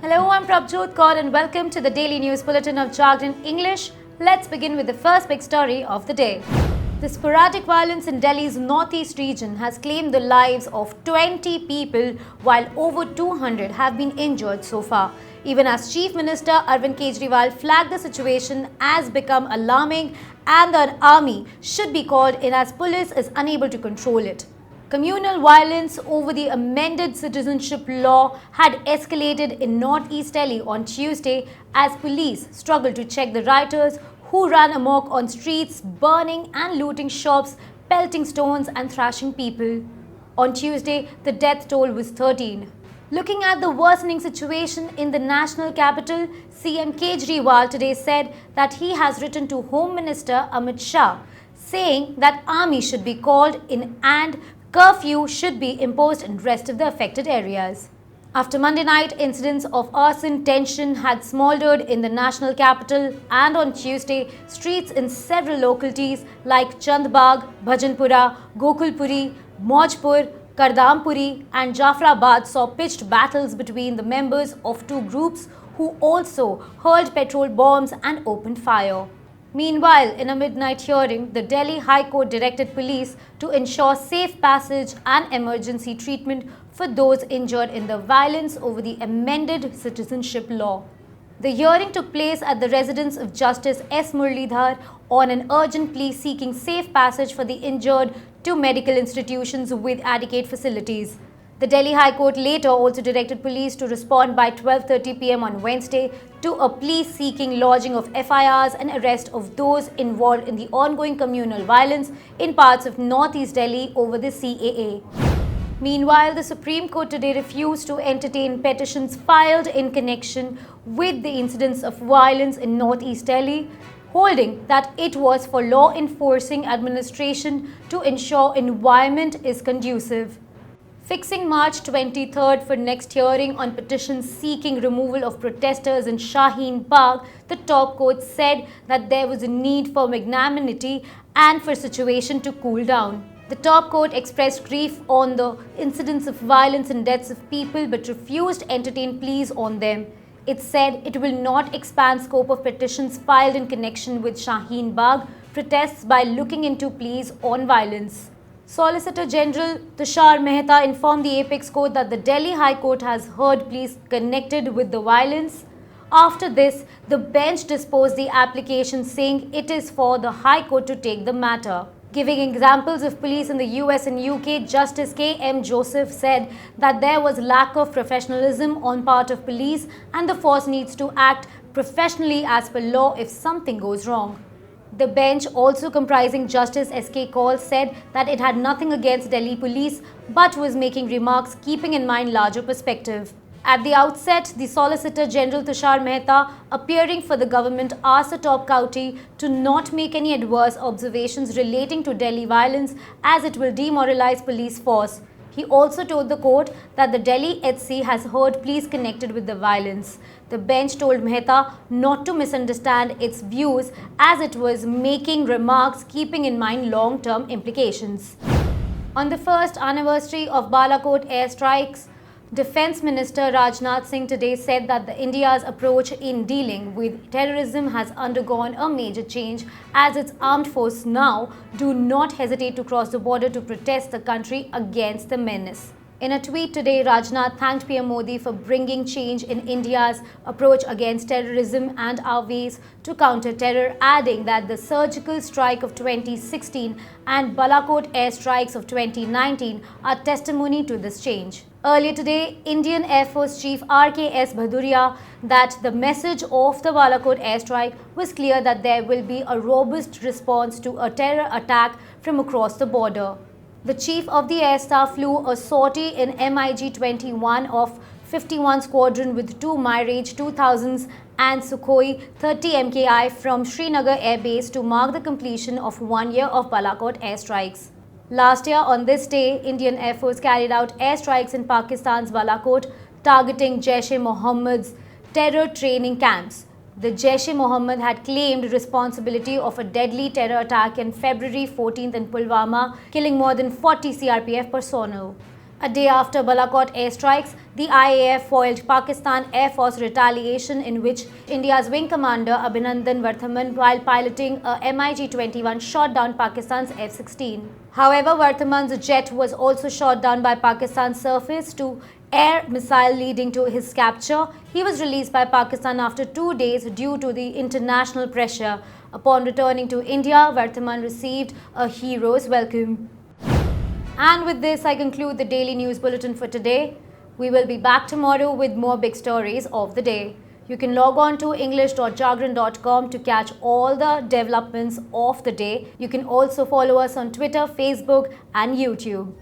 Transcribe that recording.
Hello, I'm Prabjot Kaur and welcome to the Daily News Bulletin of Jagran English. Let's begin with the first big story of the day. The sporadic violence in Delhi's northeast region has claimed the lives of 20 people while over 200 have been injured so far. Even as Chief Minister Arvind Kejriwal flagged the situation as become alarming and the army should be called in as police is unable to control it. Communal violence over the amended citizenship law had escalated in northeast Delhi on Tuesday as police struggled to check the rioters who ran amok on streets, burning and looting shops, pelting stones and thrashing people. On Tuesday, the death toll was 13. Looking at the worsening situation in the national capital, CM Kejriwal today said that he has written to Home Minister Amit Shah, saying that army should be called in and curfew should be imposed in rest of the affected areas. After Monday night, incidents of arson tension had smoldered in the national capital, and on Tuesday, streets in several localities like Chandbagh, Bhajanpura, Gokulpuri, Mojpur, Kardampuri and Jafrabad saw pitched battles between the members of two groups who also hurled petrol bombs and opened fire. Meanwhile, in a midnight hearing, the Delhi High Court directed police to ensure safe passage and emergency treatment for those injured in the violence over the amended citizenship law. The hearing took place at the residence of Justice S. Muralidhar on an urgent plea seeking safe passage for the injured to medical institutions with adequate facilities. The Delhi High Court later also directed police to respond by 12:30 p.m. on Wednesday to a plea seeking lodging of FIRs and arrest of those involved in the ongoing communal violence in parts of northeast Delhi over the CAA. Meanwhile, the Supreme Court today refused to entertain petitions filed in connection with the incidents of violence in northeast Delhi, holding that it was for law enforcing administration to ensure environment is conducive. Fixing March 23rd for next hearing on petitions seeking removal of protesters in Shaheen Bagh, the top court said that there was a need for magnanimity and for situation to cool down. The top court expressed grief on the incidents of violence and deaths of people but refused to entertain pleas on them. It said it will not expand scope of petitions filed in connection with Shaheen Bagh protests by looking into pleas on violence. Solicitor General Tushar Mehta informed the Apex Court that the Delhi High Court has heard pleas connected with the violence. After this, the bench disposed the application saying it is for the High Court to take the matter. Giving examples of police in the US and UK, Justice K.M. Joseph said that there was lack of professionalism on part of police and the force needs to act professionally as per law if something goes wrong. The bench, also comprising Justice S.K. Kaul, said that it had nothing against Delhi police but was making remarks keeping in mind larger perspective. At the outset, the Solicitor General Tushar Mehta, appearing for the government, asked the top courty to not make any adverse observations relating to Delhi violence as it will demoralize police force. He also told the court that the Delhi HC has heard pleas connected with the violence. The bench told Mehta not to misunderstand its views as it was making remarks keeping in mind long-term implications. On the first anniversary of Balakot Air Strikes, Defence Minister Rajanth Singh today said that India's approach in dealing with terrorism has undergone a major change as its armed forces now do not hesitate to cross the border to protest the country against the menace. In a tweet today, Rajnath thanked PM Modi for bringing change in India's approach against terrorism and our ways to counter terror, adding that the surgical strike of 2016 and Balakot Air Strikes of 2019 are testimony to this change. Earlier today, Indian Air Force Chief RKS Bhaduria that the message of the Balakot airstrike was clear that there will be a robust response to a terror attack from across the border. The Chief of the Air Staff flew a sortie in MiG-21 of 51 Squadron with two Mirage 2000s and Sukhoi 30 MKI from Srinagar Air Base to mark the completion of 1 year of Balakot airstrikes. Last year on this day, Indian Air Force carried out airstrikes in Pakistan's Balakot, targeting Jaish-e-Mohammed's terror training camps. The Jaish-e-Mohammed had claimed responsibility of a deadly terror attack in February 14th in Pulwama, killing more than 40 CRPF personnel. A day after Balakot Air Strikes, the IAF foiled Pakistan Air Force retaliation in which India's Wing Commander Abhinandan Varthaman, while piloting a MiG-21, shot down Pakistan's F-16. However, Varthaman's jet was also shot down by Pakistan's surface-to-air missile, leading to his capture. He was released by Pakistan after 2 days due to the international pressure. Upon returning to India, Varthaman received a hero's welcome. And with this, I conclude the daily news bulletin for today. We will be back tomorrow with more big stories of the day. You can log on to english.jagran.com to catch all the developments of the day. You can also follow us on Twitter, Facebook, and YouTube.